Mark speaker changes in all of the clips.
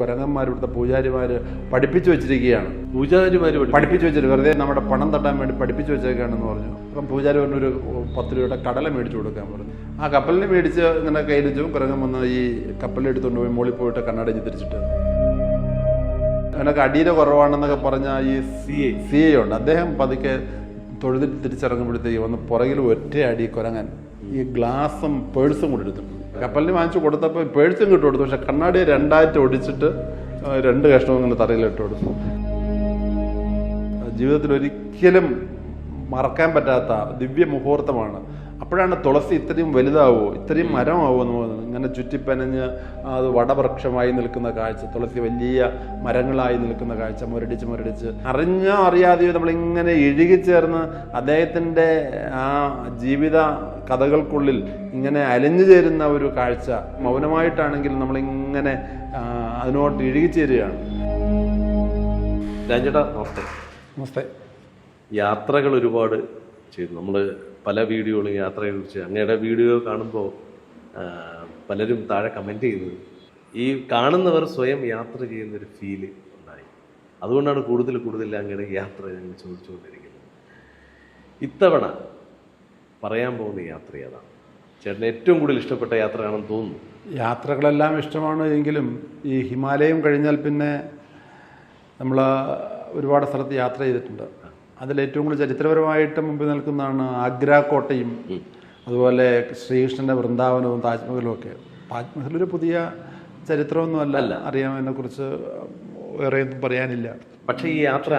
Speaker 1: കുരങ്ങന്മാരിവിടുത്തെ പൂജാരിമാർ പഠിപ്പിച്ചു വെച്ചിരിക്കുകയാണ്.
Speaker 2: പഠിപ്പിച്ചു
Speaker 1: വെച്ചിട്ട് വെറുതെ നമ്മുടെ പണം തട്ടാൻ വേണ്ടി പഠിപ്പിച്ചു വെച്ചേക്കാണെന്ന് പറഞ്ഞു. അപ്പം പൂജാരി പറഞ്ഞൊരു 10 രൂപയുടെ കടല മേടിച്ചു കൊടുക്കാൻ പറഞ്ഞു. ആ കപ്പലിനെ മേടിച്ച് ഇങ്ങനെ കയ്യിലിച്ചു. കുരങ്ങൻ വന്ന് ഈ കപ്പലെടുത്തുകൊണ്ട് പോയി മുകളിൽ പോയിട്ട് കണ്ണടഞ്ഞ് തിരിച്ചിട്ട് അവനൊക്കെ അടിയുടെ കുറവാണെന്നൊക്കെ പറഞ്ഞ ഈ സി ഐ ഉണ്ട്. അദ്ദേഹം പതുക്കെ തൊഴുതിട്ട് തിരിച്ചിറങ്ങുമ്പോഴത്തേക്ക് വന്ന് പുറകിൽ ഒറ്റ അടി കുരങ്ങൻ ഈ ഗ്ലാസും പേഴ്സും കൂടെ എടുത്തു. കപ്പലിന് വാങ്ങിച്ചു കൊടുത്തപ്പോൾ പേഴ്സും കിട്ടു കൊടുത്തു. പക്ഷെ കണ്ണാടിയെ 2 ഒടിച്ചിട്ട് 2 കഷ്ണവും ഇങ്ങനെ തറയിലിട്ട് കൊടുത്തു. ജീവിതത്തിൽ ഒരിക്കലും മറക്കാൻ പറ്റാത്ത ദിവ്യ മുഹൂർത്തമാണ്. അപ്പോഴാണ് തുളസി ഇത്രയും വലുതാവോ, ഇത്രയും മരമാവോ എന്ന് പറയുന്നത്. ഇങ്ങനെ ചുറ്റിപ്പനഞ്ഞ് അത് വടവൃക്ഷമായി നിൽക്കുന്ന കാഴ്ച, തുളസി വലിയ മരങ്ങളായി നിൽക്കുന്ന കാഴ്ച, മുരടിച്ച് അറിഞ്ഞോ അറിയാതെയോ നമ്മളിങ്ങനെ ഇഴുകിച്ചേർന്ന് അദ്ദേഹത്തിൻ്റെ ആ ജീവിത കഥകൾക്കുള്ളിൽ ഇങ്ങനെ അലിഞ്ഞു ചേരുന്ന ഒരു കാഴ്ച. മൗനമായിട്ടാണെങ്കിൽ നമ്മളിങ്ങനെ അതിനോട്ട് ഇഴുകിച്ചേരുകയാണ്.
Speaker 2: രാജേട്ടാ നമസ്തേ.
Speaker 1: നമസ്തേ.
Speaker 2: യാത്രകൾ ഒരുപാട് ചെയ്തു. നമ്മൾ പല വീഡിയോകളും യാത്രയെക്കുറിച്ച് അങ്ങയുടെ വീഡിയോ കാണുമ്പോൾ പലരും താഴെ കമൻറ്റ് ചെയ്യുന്നത് ഈ കാണുന്നവർ സ്വയം യാത്ര ചെയ്യുന്നൊരു ഫീല് ഉണ്ടായി. അതുകൊണ്ടാണ് കൂടുതൽ അങ്ങയുടെ യാത്ര ഞങ്ങൾ ചോദിച്ചുകൊണ്ടിരിക്കുന്നത്. ഇത്തവണ പറയാൻ പോകുന്ന യാത്ര ഏതാണ്? ചേട്ടന് ഏറ്റവും കൂടുതൽ ഇഷ്ടപ്പെട്ട യാത്രയാണെന്ന് തോന്നുന്നു.
Speaker 1: യാത്രകളെല്ലാം ഇഷ്ടമാണ് എങ്കിലും ഈ ഹിമാലയം കഴിഞ്ഞാൽ പിന്നെ നമ്മൾ ഒരുപാട് സ്ഥലത്ത് യാത്ര ചെയ്തിട്ടുണ്ട്. അതിലേറ്റവും കൂടുതൽ ചരിത്രപരമായിട്ട് മുമ്പിൽ നിൽക്കുന്നതാണ് ആഗ്ര കോട്ടയും അതുപോലെ ശ്രീകൃഷ്ണൻ്റെ വൃന്ദാവനവും താജ്മഹലും ഒക്കെ. താജ്മഹൽ ഒരു പുതിയ ചരിത്രമൊന്നും അല്ല, അറിയാം, അതിനെക്കുറിച്ച് വേറെ ഒന്നും പറയാനില്ല.
Speaker 2: പക്ഷേ ഈ യാത്ര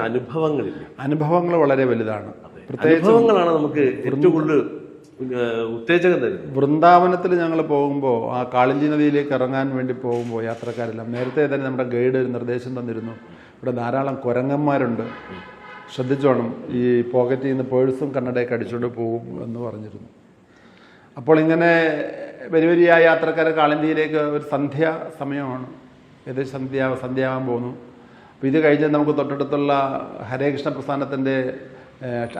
Speaker 1: അനുഭവങ്ങൾ വളരെ വലുതാണ്.
Speaker 2: പ്രത്യേകിച്ച് നമുക്ക് ഏറ്റവും കൂടുതൽ ഉത്തേജകം തരുന്നത്
Speaker 1: വൃന്ദാവനത്തിൽ ഞങ്ങൾ പോകുമ്പോൾ ആ കാളിന്തി നദിയിലേക്ക് ഇറങ്ങാൻ വേണ്ടി പോകുമ്പോൾ യാത്രക്കാരെല്ലാം നേരത്തെ തന്നെ നമ്മുടെ ഗൈഡ് ഒരു നിർദ്ദേശം തന്നിരുന്നു. ഇവിടെ ധാരാളം കുരങ്ങന്മാരുണ്ട്, ശ്രദ്ധിച്ചോണം, ഈ പോക്കറ്റിൽ നിന്ന് പേഴ്സും കണ്ണടയൊക്കെ അടിച്ചുകൊണ്ട് പോകും എന്ന് പറഞ്ഞിരുന്നു. അപ്പോൾ ഇങ്ങനെ വരിവരിയായ യാത്രക്കാരെ കാളിന്തിയിലേക്ക് ഒരു സന്ധ്യ സമയമാണ്, ഏകദേശം സന്ധ്യയാവാൻ പോകുന്നു. അപ്പോൾ ഇത് കഴിഞ്ഞ് നമുക്ക് തൊട്ടടുത്തുള്ള ഹരേകൃഷ്ണ പ്രസ്ഥാനത്തിൻ്റെ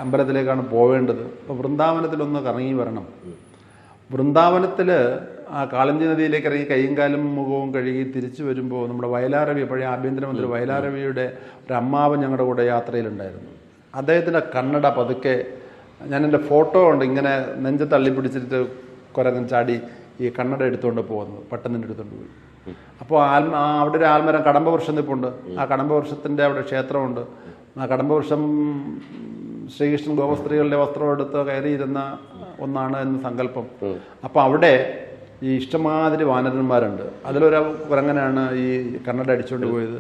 Speaker 1: അമ്പലത്തിലേക്കാണ് പോവേണ്ടത്. അപ്പോൾ വൃന്ദാവനത്തിലൊന്ന് കറങ്ങി വരണം. വൃന്ദാവനത്തിൽ ആ കാളിന്തി നദിയിലേക്ക് ഇറങ്ങി കൈയും കാലും മുഖവും കഴുകി തിരിച്ചു വരുമ്പോൾ നമ്മുടെ വയലാരവി, പഴയ ആഭ്യന്തരമന്ത്രി വയലാരവിയുടെ ഒരു അമ്മാവൻ ഞങ്ങളുടെ കൂടെ യാത്രയിലുണ്ടായിരുന്നു. അദ്ദേഹത്തിൻ്റെ കണ്ണട പതുക്കെ, ഞാൻ എൻ്റെ ഫോട്ടോ ഉണ്ട്, ഇങ്ങനെ നെഞ്ച് തള്ളിപ്പിടിച്ചിട്ട് കുരങ്ങൻ ചാടി ഈ കണ്ണട എടുത്തുകൊണ്ട് പോകുന്നത്, പെട്ടെന്ന് എടുത്തുകൊണ്ട് പോയി. അപ്പോൾ അവിടെ ഒരു ആൽമരം കടമ്പവൃക്ഷം നിൽപ്പുണ്ട്. ആ കടമ്പവൃക്ഷത്തിൻ്റെ അവിടെ ക്ഷേത്രമുണ്ട്. ആ കടമ്പവൃക്ഷം ശ്രീകൃഷ്ണൻ ഗോപസ്ത്രീകളുടെ വസ്ത്രം എടുത്ത് കയറിയിരുന്ന ഒന്നാണ് എന്ന് സങ്കല്പം. അപ്പോൾ അവിടെ ഈ ഇഷ്ടമാതിരി വാനരന്മാരുണ്ട്. അതിലൊരു കുരങ്ങനാണ് ഈ കണ്ണട അടിച്ചുകൊണ്ട് പോയത്.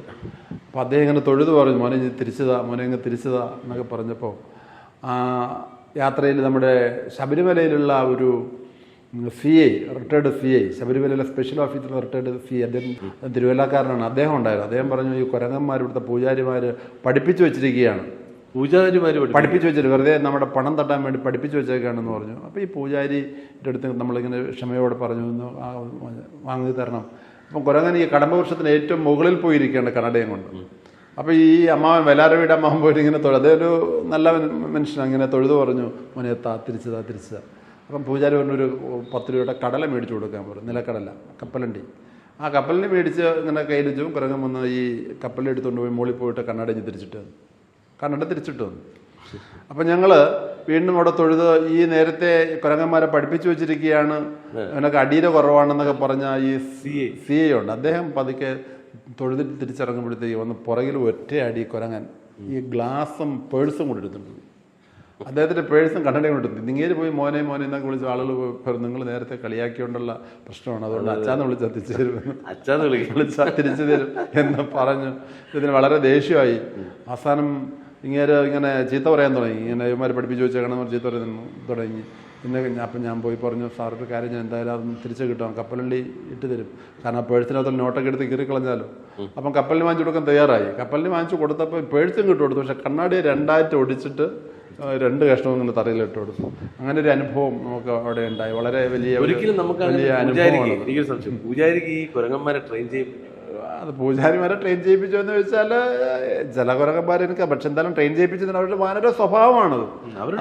Speaker 1: അപ്പോൾ അദ്ദേഹം ഇങ്ങനെ തൊഴുതു പറഞ്ഞു, മോനെ ഇങ്ങ് തിരിച്ചതാ എന്നൊക്കെ പറഞ്ഞപ്പോൾ ആ യാത്രയിൽ നമ്മുടെ ശബരിമലയിലുള്ള ഒരു റിട്ടയർഡ് സി ഐ, ശബരിമലയിലെ special officer retired C I, അദ്ദേഹം തിരുവല്ലക്കാരനാണ്. അദ്ദേഹം ഉണ്ടായിരുന്നു. അദ്ദേഹം പറഞ്ഞു, ഈ കുരങ്ങന്മാർ ഇവിടുത്തെ പൂജാരിമാർ പഠിപ്പിച്ചു വെച്ചിരിക്കുകയാണ്. പഠിപ്പിച്ചു വെച്ചിട്ട് വെറുതെ നമ്മുടെ പണം തട്ടാൻ വേണ്ടി പഠിപ്പിച്ചു വെച്ചേക്കാണെന്ന് പറഞ്ഞു. അപ്പോൾ ഈ പൂജാരിയുടെ അടുത്ത് നമ്മളിങ്ങനെ ക്ഷമയോടെ പറഞ്ഞു, വാങ്ങി തരണം. അപ്പം കുരങ്ങൻ ഈ കടമ്പവൃക്ഷത്തിന് ഏറ്റവും മുകളിൽ പോയിരിക്കുകയാണ് കണ്ണടയും കൊണ്ട്. അപ്പോൾ ഈ അമ്മാവൻ വയലാരവിയുടെ അമ്മാവൻ പോയിട്ട് ഇങ്ങനെ അതൊരു ഒരു നല്ല മനുഷ്യൻ, അങ്ങനെ തൊഴുതു പറഞ്ഞു, മോനെ തിരിച്ചതാ. അപ്പം പൂജാരി പറഞ്ഞൊരു 10 രൂപയുടെ കടല മേടിച്ചു കൊടുക്കാൻ പറഞ്ഞു, നിലക്കടല, കപ്പലണ്ടി. ആ കപ്പലിനെ മേടിച്ച് ഇങ്ങനെ കയ്യിലിച്ചു. കുരങ്ങൻ വന്ന് ഈ കപ്പലെടുത്തുകൊണ്ട് പോയി മുകളിൽ പോയിട്ട് കണ്ണടഞ്ഞ് കണ്ണട തിരിച്ചിട്ട് വന്നു. അപ്പം ഞങ്ങൾ വീണ്ടും അവിടെ തൊഴുത് ഈ നേരത്തെ കുരങ്ങന്മാരെ പഠിപ്പിച്ചു വെച്ചിരിക്കുകയാണ്, അവനൊക്കെ അടിയുടെ കുറവാണെന്നൊക്കെ പറഞ്ഞ ഈ സി ഐ ഉണ്ട്. അദ്ദേഹം പതുക്കെ തൊഴുതിട്ട് തിരിച്ചിറങ്ങുമ്പോഴത്തേക്ക് വന്ന് പുറകിൽ ഒറ്റ അടി കുരങ്ങൻ ഈ ഗ്ലാസും പേഴ്സും കൂടെ എടുത്തിട്ടുണ്ട്. അദ്ദേഹത്തിൻ്റെ പേഴ്സും കണ്ണടയും കൊണ്ടെടുത്തു. നിങ്ങേര് പോയി മോനെ എന്നൊക്കെ വിളിച്ച ആളുകൾ നിങ്ങൾ നേരത്തെ കളിയാക്കിയോണ്ടുള്ള പ്രശ്നമാണ്, അതുകൊണ്ട് അച്ഛാന്ന് വിളിച്ചാൽ തിരിച്ചു തരും, വിളിച്ചാൽ തിരിച്ചു തരും എന്ന് പറഞ്ഞു. ഇതിന് വളരെ ദേഷ്യമായി. അവസാനം ഇങ്ങനെ ചീത്ത പറയാൻ തുടങ്ങി. ഇങ്ങനെ ഇവന്മാർ പഠിപ്പിച്ച് വെച്ചേക്കണം ചീത്ത പറയാൻ തുടങ്ങി. പിന്നെ അപ്പം ഞാൻ പോയി പറഞ്ഞു, സാറൊരു കാര്യം, ഞാൻ എന്തായാലും അതൊന്ന് തിരിച്ചു കിട്ടാം, കപ്പലണ്ടി ഇട്ട് തരും, കാരണം പേഴ്സിനകത്ത് നോട്ടൊക്കെ എടുത്ത് കീറിക്കളഞ്ഞാലോ. അപ്പം കപ്പലിന് വാങ്ങിച്ചു കൊടുക്കാൻ തയ്യാറായി. കപ്പലിന് വാങ്ങിച്ചു കൊടുത്തപ്പോൾ പേഴ്സും കിട്ടു കൊടുത്തു. പക്ഷെ കണ്ണാടിയെ 2 ഒടിച്ചിട്ട് 2 കഷ്ണവും ഇങ്ങനെ തറയിലിട്ട് കൊടുത്തു. അങ്ങനെ ഒരു അനുഭവം നമുക്ക് അവിടെ ഉണ്ടായി. വളരെ വലിയ
Speaker 2: അനുഭവമാണ്. പൂജാരിക്ക് ഈ കുരങ്ങന്മാരെ ട്രെയിൻ ചെയ്യും.
Speaker 1: അത് പൂജാരിമാരെ ട്രെയിൻ ചെയ്യിപ്പിച്ചു എന്ന് വെച്ചാൽ ചില കുരങ്ങന്മാരെ എനിക്ക്, പക്ഷെ എന്തായാലും ട്രെയിൻ ചെയ്യിപ്പിച്ചതിന് അവരുടെ വാനര സ്വഭാവമാണത്.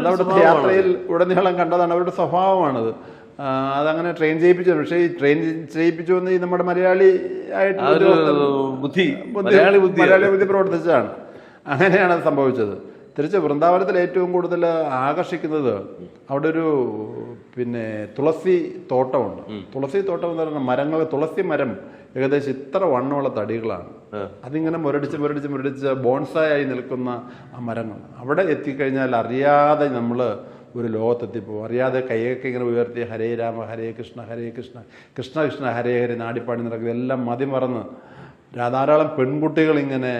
Speaker 1: അതവിടുത്തെ യാത്രയിൽ ഉടനീളം കണ്ടതാണ്, അവരുടെ സ്വഭാവമാണത്. അതങ്ങനെ ട്രെയിൻ ചെയ്യിപ്പിച്ചു. പക്ഷേ ഈ ട്രെയിൻ ചെയ്യിപ്പിച്ചു എന്ന് ഈ നമ്മുടെ മലയാളി ആയിട്ട് മലയാളി ബുദ്ധി പ്രവർത്തിച്ചതാണ്. അങ്ങനെയാണ് അത് സംഭവിച്ചത്. തിരിച്ച് വൃന്ദാവനത്തിൽ ഏറ്റവും കൂടുതൽ ആകർഷിക്കുന്നത് അവിടെ ഒരു പിന്നെ തുളസി തോട്ടമുണ്ട്. തുളസി തോട്ടം എന്ന് പറയുന്ന മരങ്ങൾ, തുളസി മരം ഏകദേശം ഇത്ര വണ്ണമുള്ള തടികളാണ്. അതിങ്ങനെ മുരടിച്ച് ബോൺസായി നിൽക്കുന്ന ആ മരങ്ങൾ. അവിടെ എത്തിക്കഴിഞ്ഞാൽ അറിയാതെ നമ്മൾ ഒരു ലോകത്തെത്തിപ്പോവും. അറിയാതെ കൈയൊക്കെ ഇങ്ങനെ ഉയർത്തി ഹരേ രാമ ഹരേ കൃഷ്ണ കൃഷ്ണ കൃഷ്ണ ഹരേ ഹരേ നാടിപ്പാടി നടക്കുന്നത് എല്ലാം മതിമറന്ന് ധാരാളം പെൺകുട്ടികൾ ഇങ്ങനെ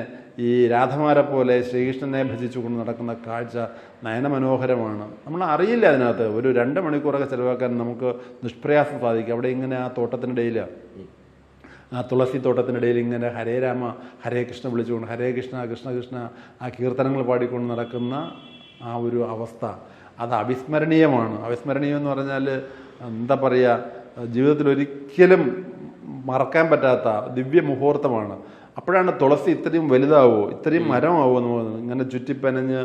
Speaker 1: ഈ രാധമാരെ പോലെ ശ്രീകൃഷ്ണനെ ഭജിച്ചുകൊണ്ട് നടക്കുന്ന കാഴ്ച നയനമനോഹരമാണ്. നമ്മൾ അറിയില്ല അതിനകത്ത് ഒരു 2 മണിക്കൂറൊക്കെ ചിലവാക്കാൻ നമുക്ക് നിഷ്പ്രയാസം സാധിക്കും. അവിടെ ഇങ്ങനെ ആ തോട്ടത്തിനിടയിൽ, ആ തുളസി തോട്ടത്തിനിടയിൽ ഇങ്ങനെ ഹരേ രാമ ഹരേ കൃഷ്ണ വിളിച്ചുകൊണ്ട് ഹരേ കൃഷ്ണ കൃഷ്ണ കൃഷ്ണ ആ കീർത്തനങ്ങൾ പാടിക്കൊണ്ട് നടക്കുന്ന ആ ഒരു അവസ്ഥ അത് അവിസ്മരണീയമാണ്. അവിസ്മരണീയം എന്ന് പറഞ്ഞാൽ എന്താ പറയുക, ജീവിതത്തിൽ ഒരിക്കലും മറക്കാൻ പറ്റാത്ത ദിവ്യ മുഹൂർത്തമാണ്. അപ്പോഴാണ് തുളസി ഇത്രയും വലുതാവോ, ഇത്രയും മരമാവോ എന്ന് തോന്നുന്നത്. ഇങ്ങനെ ചുറ്റിപ്പനഞ്ഞ്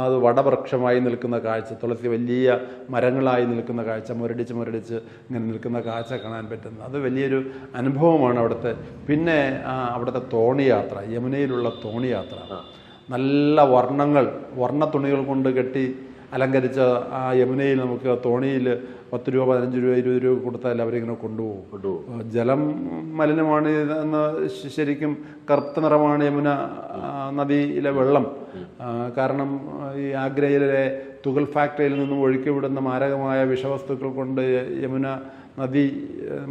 Speaker 1: അത് വടവൃക്ഷമായി നിൽക്കുന്ന കാഴ്ച, തുളസി വലിയ മരങ്ങളായി നിൽക്കുന്ന കാഴ്ച, മുരടിച്ച് ഇങ്ങനെ നിൽക്കുന്ന കാഴ്ച കാണാൻ പറ്റുന്നത് അത് വലിയൊരു അനുഭവമാണ് അവിടുത്തെ. പിന്നെ അവിടുത്തെ തോണിയാത്ര, യമുനയിലുള്ള തോണിയാത്ര, നല്ല വർണ്ണ തുണികൾ കൊണ്ട് കെട്ടി അലങ്കരിച്ച ആ യമുനയിൽ നമുക്ക് തോണിയിൽ 10 രൂപ 15 രൂപ 20 രൂപ കൊടുത്താൽ അവരിങ്ങനെ കൊണ്ടുപോകും. ജലം മലിനമാണ് എന്ന് ശരിക്കും കറുത്ത നിറമാണ് യമുന നദിയിലെ വെള്ളം. കാരണം ഈ ആഗ്രയിലെ തുകൽ ഫാക്ടറിയിൽ നിന്നും ഒഴുക്കി വിടുന്ന മാരകമായ വിഷവസ്തുക്കൾ കൊണ്ട് യമുന നദി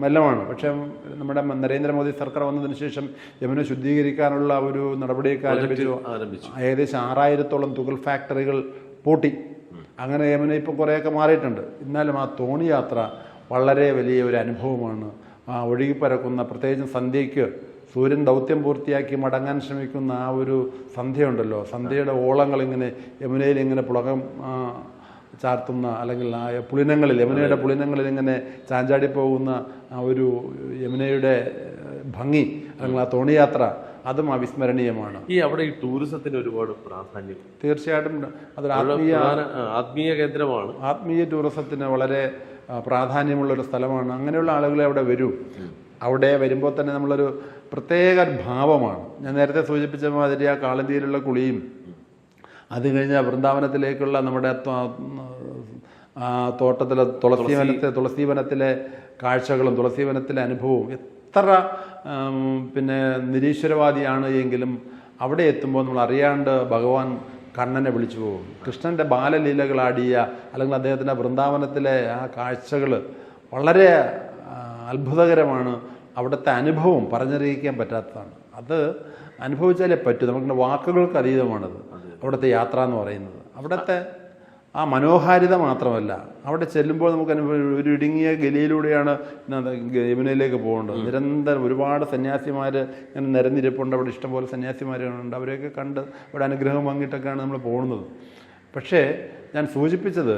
Speaker 1: മലിനമാണ്. പക്ഷേ നമ്മുടെ നരേന്ദ്രമോദി സർക്കാർ വന്നതിന് ശേഷം യമുന ശുദ്ധീകരിക്കാനുള്ള ഒരു നടപടിയൊക്കെ ആരംഭിച്ചു. ഏകദേശം 6000-ഓളം തുകൽ ഫാക്ടറികൾ പൂട്ടി. അങ്ങനെ യമുന ഇപ്പോൾ കുറേയൊക്കെ മാറിയിട്ടുണ്ട്. എന്നാലും ആ തോണി യാത്ര വളരെ വലിയ ഒരു അനുഭവമാണ്. ആ ഒഴുകിപ്പരക്കുന്ന, പ്രത്യേകിച്ചും സന്ധ്യയ്ക്ക് സൂര്യൻ ദൗത്യം പൂർത്തിയാക്കി മടങ്ങാൻ ശ്രമിക്കുന്ന ആ ഒരു സന്ധ്യയുണ്ടല്ലോ, സന്ധ്യയുടെ ഓളങ്ങൾ ഇങ്ങനെ യമുനയിൽ ഇങ്ങനെ പുളകം ചാർത്തുന്ന, അല്ലെങ്കിൽ ആ പുളിനങ്ങളിൽ, യമുനയുടെ പുളിനങ്ങളിൽ ഇങ്ങനെ ചാഞ്ചാടി പോകുന്ന ആ ഒരു യമുനയുടെ ഭംഗി, അല്ലെങ്കിൽ ആ തോണിയാത്ര അതും അവിസ്മരണീയമാണ്.
Speaker 2: അവിടെ ഈ ടൂറിസത്തിന് ഒരുപാട് പ്രാധാന്യം,
Speaker 1: തീർച്ചയായിട്ടും അതൊരു
Speaker 2: ആത്മീയ കേന്ദ്രമാണ്.
Speaker 1: ആത്മീയ ടൂറിസത്തിന് വളരെ പ്രാധാന്യമുള്ളൊരു സ്ഥലമാണ്. അങ്ങനെയുള്ള ആളുകളെ അവിടെ വരൂ. അവിടെ വരുമ്പോൾ തന്നെ നമ്മളൊരു പ്രത്യേക ഭാവമാണ്. ഞാൻ നേരത്തെ സൂചിപ്പിച്ച മാതിരി ആ കാളന്തിയിലുള്ള കുളിയും, അത് കഴിഞ്ഞാൽ വൃന്ദാവനത്തിലേക്കുള്ള നമ്മുടെ തോട്ടത്തിലെ തുളസീവനത്തിലെ കാഴ്ചകളും തുളസീവനത്തിലെ അനുഭവവും എത്ര പിന്നെ നിരീശ്വരവാദിയാണ് എങ്കിലും അവിടെ എത്തുമ്പോൾ നമ്മൾ അറിയാണ്ട് ഭഗവാൻ കണ്ണനെ വിളിച്ചു പോകും. കൃഷ്ണൻ്റെ ബാലലീലകളാടിയ, അല്ലെങ്കിൽ അദ്ദേഹത്തിൻ്റെ വൃന്ദാവനത്തിലെ ആ കാഴ്ചകൾ വളരെ അത്ഭുതകരമാണ്. അവിടുത്തെ അനുഭവം പറഞ്ഞറിയിക്കാൻ പറ്റാത്തതാണ്. അത് അനുഭവിച്ചാലേ പറ്റൂ. നമുക്ക് വാക്കുകൾക്ക് അതീതമാണത് അവിടുത്തെ യാത്ര എന്ന് പറയുന്നത്. അവിടുത്തെ ആ മനോഹാരിത മാത്രമല്ല, അവിടെ ചെല്ലുമ്പോൾ നമുക്ക് ഒരു ഇടുങ്ങിയ ഗലിയിലൂടെയാണ് യമുനയിലേക്ക് പോകേണ്ടത്. നിരന്തരം ഒരുപാട് സന്യാസിമാർ ഇങ്ങനെ നിരന്നിരിപ്പുണ്ട്. അവിടെ ഇഷ്ടംപോലെ സന്യാസിമാരുണ്ട്. അവരെയൊക്കെ കണ്ട് അവിടെ അനുഗ്രഹം വാങ്ങിയിട്ടൊക്കെയാണ് നമ്മൾ പോകുന്നത്. പക്ഷേ ഞാൻ സൂചിപ്പിച്ചത്,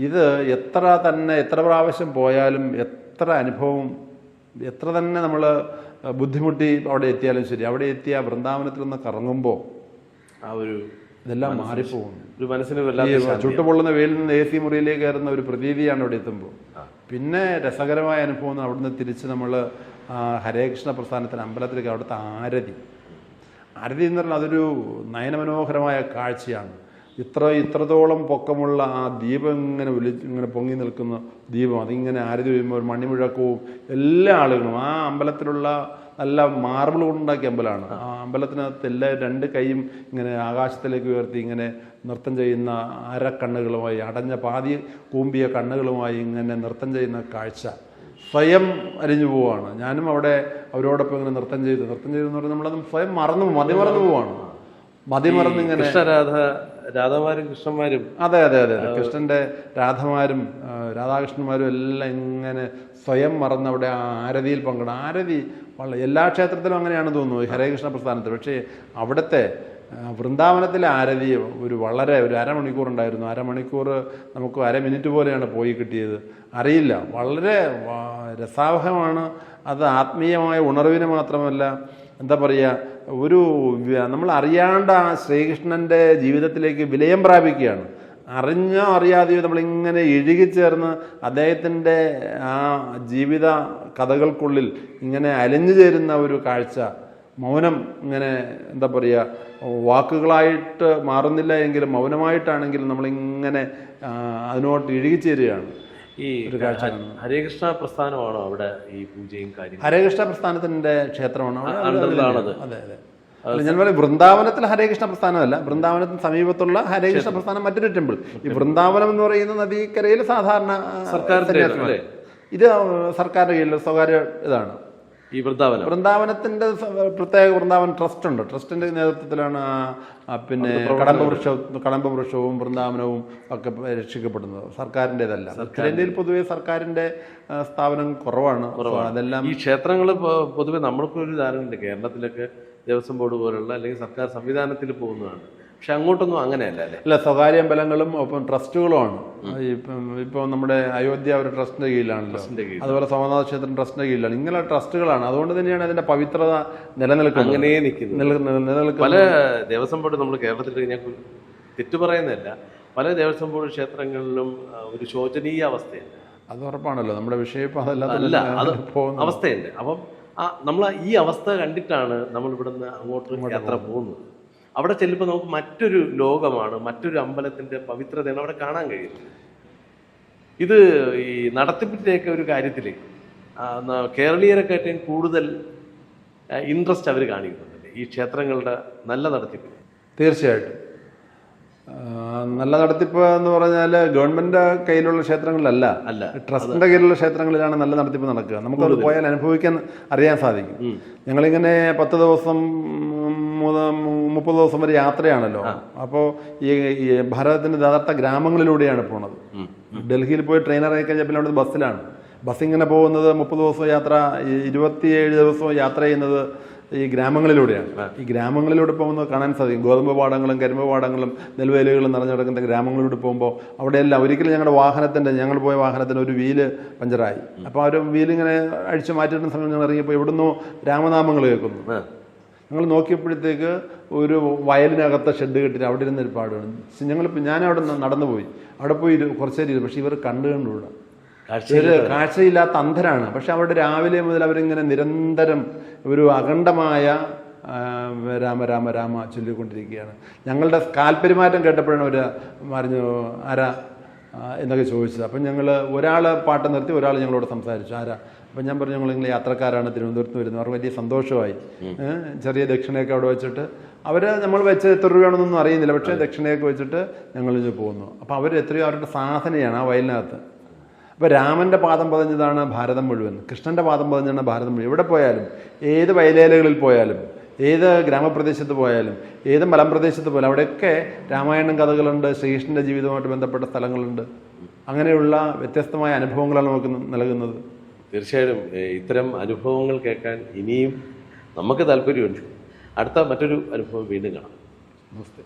Speaker 1: ഇത് എത്ര പ്രാവശ്യം പോയാലും, എത്ര അനുഭവം, എത്ര തന്നെ നമ്മൾ ബുദ്ധിമുട്ടി അവിടെ എത്തിയാലും ശരി, അവിടെ എത്തിയ വൃന്ദാവനത്തിൽ നിന്ന് കറങ്ങുമ്പോൾ
Speaker 2: ആ ഒരു
Speaker 1: ഇതെല്ലാം മാറിപ്പോകുന്നു.
Speaker 2: ഒരു മനസ്സിന്
Speaker 1: ചുട്ടുപൊള്ളുന്ന വെയിലിൽ നിന്ന് AC മുറിയിലേക്ക് കയറുന്ന ഒരു പ്രതീതിയാണ് അവിടെ എത്തുമ്പോൾ. പിന്നെ രസകരമായ അനുഭവം, അവിടുന്ന് തിരിച്ച് നമ്മൾ ഹരേകൃഷ്ണ പ്രസ്ഥാനത്തിന് അമ്പലത്തിലേക്ക് അവിടുത്തെ ആരതി എന്ന് പറഞ്ഞാൽ അതൊരു നയനമനോഹരമായ കാഴ്ചയാണ്. ഇത്രത്തോളം പൊക്കമുള്ള ആ ദീപം ഇങ്ങനെ പൊങ്ങി നിൽക്കുന്ന ദീപം, അതിങ്ങനെ ആരതി വരുമ്പോൾ ഒരു മണിമുഴക്കവും എല്ലാ ആളുകളും, ആ അമ്പലത്തിലുള്ള നല്ല മാർബിൾ കൊണ്ടുണ്ടാക്കിയ അമ്പലമാണ്. ആ അമ്പലത്തിനകത്ത് എല്ലാ 2 കൈയും ഇങ്ങനെ ആകാശത്തിലേക്ക് ഉയർത്തി ഇങ്ങനെ നൃത്തം ചെയ്യുന്ന അരക്കണ്ണുകളുമായി, അടഞ്ഞ പാതി കൂമ്പിയ കണ്ണുകളുമായി ഇങ്ങനെ നൃത്തം ചെയ്യുന്ന കാഴ്ച സ്വയം അരിഞ്ഞു പോവുകയാണ്. ഞാനും അവിടെ അവരോടൊപ്പം ഇങ്ങനെ നൃത്തം ചെയ്തു എന്ന് പറഞ്ഞാൽ നമ്മളത് സ്വയം മതിമറന്നു പോവാണ്. മതിമറന്ന് ഇങ്ങനെ
Speaker 2: രാധാമാരും കൃഷ്ണന്മാരും,
Speaker 1: അതെ കൃഷ്ണന്റെ രാധമാരും രാധാകൃഷ്ണന്മാരും എല്ലാം ഇങ്ങനെ സ്വയം മറന്ന് അവിടെ ആരതിയിൽ പങ്കിടും. ആരതി എല്ലാ ക്ഷേത്രത്തിലും അങ്ങനെയാണ് തോന്നുന്നു, ഹരേകൃഷ്ണ പ്രസ്ഥാനത്തിൽ. പക്ഷേ അവിടുത്തെ വൃന്ദാവനത്തിലെ ആരതി ഒരു അരമണിക്കൂർ ഉണ്ടായിരുന്നു. അരമണിക്കൂർ നമുക്ക് 1/2 മിനിറ്റ് പോലെയാണ് പോയി കിട്ടിയത്. അറിയില്ല, വളരെ രസാവഹമാണ് അത്. ആത്മീയമായ ഉണർവിന് മാത്രമല്ല, എന്താ പറയുക, നമ്മൾ അറിയാണ്ട് ആ ശ്രീകൃഷ്ണൻ്റെ ജീവിതത്തിലേക്ക് വിലയം പ്രാപിക്കുകയാണ്. അറിഞ്ഞോ അറിയാതെയോ നമ്മളിങ്ങനെ ഇഴുകിച്ചേർന്ന് അദ്ദേഹത്തിൻ്റെ ആ ജീവിത കഥകൾക്കുള്ളിൽ ഇങ്ങനെ അലിഞ്ഞു ചേരുന്ന ഒരു കാഴ്ച. മൗനം ഇങ്ങനെ എന്താ പറയുക, വാക്കുകളായിട്ട് മാറുന്നില്ല എങ്കിലും മൗനമായിട്ടാണെങ്കിലും നമ്മളിങ്ങനെ അതിനോട്ട് ഇഴുകിച്ചേരുകയാണ്.
Speaker 2: ഈ ഹരേകൃഷ്ണ പ്രസ്ഥാനമാണോ അവിടെ ഈ പൂജയും കാര്യങ്ങളും?
Speaker 1: ഹരേകൃഷ്ണ പ്രസ്ഥാനത്തിൻ്റെ ക്ഷേത്രമാണ്
Speaker 2: അണ്ടറിലാണത്.
Speaker 1: അതെ അതെ. ഞാൻ പറയും വൃന്ദാവനത്തിൽ ഹരേകൃഷ്ണ പ്രസ്ഥാനമല്ല, വൃന്ദാവനത്തിന് സമീപത്തുള്ള ഹരേകൃഷ്ണ പ്രസ്ഥാനം മറ്റൊരു ടെമ്പിൾ. ഈ വൃന്ദാവനം എന്ന് പറയുന്ന നദീക്കരയിൽ സാധാരണ സർക്കാരിന്റെ, ഇത് സർക്കാരിന്റെ കീഴിൽ സ്വകാര്യ ഇതാണ്
Speaker 2: ഈ
Speaker 1: വൃന്ദാവനത്തിന്റെ പ്രത്യേക വൃന്ദാവൻ ട്രസ്റ്റ് ഉണ്ട്. ട്രസ്റ്റിന്റെ നേതൃത്വത്തിലാണ് പിന്നെ കടമ്പ വൃക്ഷവും വൃന്ദാവനവും ഒക്കെ രക്ഷിക്കപ്പെടുന്നത്. സർക്കാരിൻ്റെതല്ല. ഉത്തരേന്ത്യയിൽ പൊതുവെ സർക്കാരിന്റെ സ്ഥാപനം കുറവാണ്. അതെല്ലാം
Speaker 2: ഈ ക്ഷേത്രങ്ങൾ പൊതുവെ നമ്മൾക്കൊരു ധാരണയുണ്ട്, കേരളത്തിലൊക്കെ ദേവസ്വം ബോർഡ് പോലുള്ള അല്ലെങ്കിൽ സർക്കാർ സംവിധാനത്തിൽ പോകുന്നതാണ്. പക്ഷെ അങ്ങോട്ടൊന്നും അങ്ങനെയല്ല അല്ലേ?
Speaker 1: അല്ല, സ്വകാര്യ അമ്പലങ്ങളും ഒപ്പം ട്രസ്റ്റുകളുമാണ്. ഇപ്പം നമ്മുടെ അയോധ്യ ഒരു ട്രസ്റ്റിന്റെ കീഴിലാണല്ലോ, അതുപോലെ സോമനാഥ ക്ഷേത്രം ട്രസ്റ്റിന്റെ കീഴിലാണ്. ഇങ്ങനെ ട്രസ്റ്റുകളാണ്. അതുകൊണ്ട് തന്നെയാണ് അതിന്റെ പവിത്രത നിലനിൽക്കുന്നത്.
Speaker 2: അങ്ങനെ നിൽക്കുന്നത്. പല ദേവസ്വം ബോർഡ് നമ്മൾ കേരളത്തിൽ, ഞാൻ തെറ്റു പറയുന്നതല്ല, പല ദേവസ്വം ബോർഡ് ക്ഷേത്രങ്ങളിലും ഒരു ശോചനീയ അവസ്ഥയുണ്ട്.
Speaker 1: അത് ഉറപ്പാണല്ലോ. നമ്മുടെ വിഷയം ഇപ്പം അതല്ല,
Speaker 2: അത് അവസ്ഥയുണ്ട്. അപ്പം നമ്മൾ ഈ അവസ്ഥ കണ്ടിട്ടാണ് നമ്മൾ ഇവിടുന്ന് അങ്ങോട്ട് യാത്ര പോകുന്നത്. അവിടെ ചെല്ലുമ്പോൾ നമുക്ക് മറ്റൊരു ലോകമാണ്, മറ്റൊരു അമ്പലത്തിന്റെ പവിത്രതയാണ് അവിടെ കാണാൻ കഴിയുന്നത്. ഇത് ഈ നടത്തിപ്പിൻ്റെയൊക്കെ ഒരു കാര്യത്തിൽ കേരളീയരൊക്കെ ഏറ്റവും കൂടുതൽ ഇൻട്രസ്റ്റ് അവർ കാണിക്കുന്നുണ്ട് ഈ ക്ഷേത്രങ്ങളുടെ നല്ല നടത്തിപ്പ്.
Speaker 1: തീർച്ചയായിട്ടും നല്ല നടത്തിപ്പ് എന്ന് പറഞ്ഞാൽ ഗവൺമെന്റ് കയ്യിലുള്ള ക്ഷേത്രങ്ങളിലല്ല, ട്രസ്റ്റിന്റെ കയ്യിലുള്ള ക്ഷേത്രങ്ങളിലാണ് നല്ല നടത്തിപ്പ് നടക്കുക. നമുക്കത് പോയാൽ അനുഭവിക്കാൻ അറിയാൻ സാധിക്കും. ഞങ്ങളിങ്ങനെ 10 ദിവസം 30 ദിവസം വരെ യാത്രയാണല്ലോ. അപ്പോൾ ഈ ഭാരതത്തിന്റെ യഥാർത്ഥ ഗ്രാമങ്ങളിലൂടെയാണ് പോണത്. ഡൽഹിയിൽ പോയി ട്രെയിനർ ആയി കഴിഞ്ഞാൽ പിന്നെ അവിടെ ബസ്സിലാണ്. ബസ് ഇങ്ങനെ പോകുന്നത് 30 ദിവസം യാത്ര, 27 ദിവസവും യാത്ര ചെയ്യുന്നത് ഈ ഗ്രാമങ്ങളിലൂടെയാണ്. ഈ ഗ്രാമങ്ങളിലൂടെ പോകുന്നത് കാണാൻ സാധിക്കും. ഗോതമ്പ് പാടങ്ങളും കരിമ്പ് പാടങ്ങളും നെൽവേലുകളും നിറഞ്ഞു കിടക്കുന്ന ഗ്രാമങ്ങളിലൂടെ പോകുമ്പോൾ അവിടെയെല്ലാം ഒരിക്കലും ഞങ്ങൾ പോയ വാഹനത്തിന് ഒരു വീല് പഞ്ചറായി. അപ്പോൾ ആ ഒരു വീലിങ്ങനെ അഴിച്ചു മാറ്റിയിരുന്ന സമയം ഞങ്ങൾ ഇറങ്ങിയപ്പോൾ എവിടുന്നോ രാമനാമങ്ങൾ കേൾക്കുന്നു. ഞങ്ങൾ നോക്കിയപ്പോഴത്തേക്ക് ഒരു വയലിനകത്തെ ഷെഡ് കെട്ടിട്ട് അവിടെ ഇരുന്നൊരു പാടുകയാണ്. ഞാനവിടെ നടന്നുപോയി. അവിടെ പോയി കുറച്ചേരം ഇരുന്നു. പക്ഷെ ഇവർ കണ്ടുകൂടാ, കാഴ്ചയില്ലാത്ത അന്ധരാണ്. പക്ഷെ അവിടെ രാവിലെ മുതൽ അവരിങ്ങനെ നിരന്തരം ഒരു അഖണ്ഡമായ രാമ രാമ രാമ ചൊല്ലിക്കൊണ്ടിരിക്കുകയാണ്. ഞങ്ങളുടെ കാൽപെരുമാറ്റം കേട്ടപ്പോഴാണ് അവർ പറഞ്ഞു ആരാ എന്നൊക്കെ ചോദിച്ചത്. അപ്പം ഞങ്ങൾ ഒരാൾ പാട്ട് നിർത്തി, ഒരാൾ ഞങ്ങളോട് സംസാരിച്ചു ആരാ. അപ്പം ഞാൻ പറഞ്ഞു നിങ്ങൾ യാത്രക്കാരാണ്, തിരുവനന്തപുരത്ത് വരുന്നത്. അവർക്ക് വലിയ സന്തോഷമായി. ചെറിയ ദക്ഷിണയൊക്കെ അവിടെ വെച്ചിട്ട് നമ്മൾ വെച്ച് എത്ര രൂപയാണെന്നൊന്നും അറിയുന്നില്ല. പക്ഷേ ദക്ഷിണയൊക്കെ വെച്ചിട്ട് ഞങ്ങൾ പോകുന്നു. അപ്പോൾ അവർ എത്രയോ അവരുടെ സാധനയാണ് ആ വയലിനകത്ത്. അപ്പോൾ രാമൻ്റെ പാദം പതിഞ്ഞതാണ് ഭാരതം മുഴുവൻ, കൃഷ്ണൻ്റെ പാദം പതിഞ്ഞാണ് ഭാരതം മുഴുവൻ. എവിടെ പോയാലും, ഏത് വയലേലകളിൽ പോയാലും, ഏത് ഗ്രാമപ്രദേശത്ത് പോയാലും, ഏത് മലമ്പ്രദേശത്ത് പോയാലും അവിടെയൊക്കെ രാമായണം കഥകളുണ്ട്, ശ്രീകൃഷ്ണൻ്റെ ജീവിതവുമായിട്ട് ബന്ധപ്പെട്ട സ്ഥലങ്ങളുണ്ട്. അങ്ങനെയുള്ള വ്യത്യസ്തമായ അനുഭവങ്ങളാണ് നമുക്ക് നൽകുന്നത്.
Speaker 2: തീർച്ചയായും ഇത്തരം അനുഭവങ്ങൾ കേൾക്കാൻ ഇനിയും നമുക്ക് താല്പര്യമുണ്ട്. അടുത്ത മറ്റൊരു അനുഭവം വീണ്ടും കാണാം.
Speaker 1: നമസ്തേ.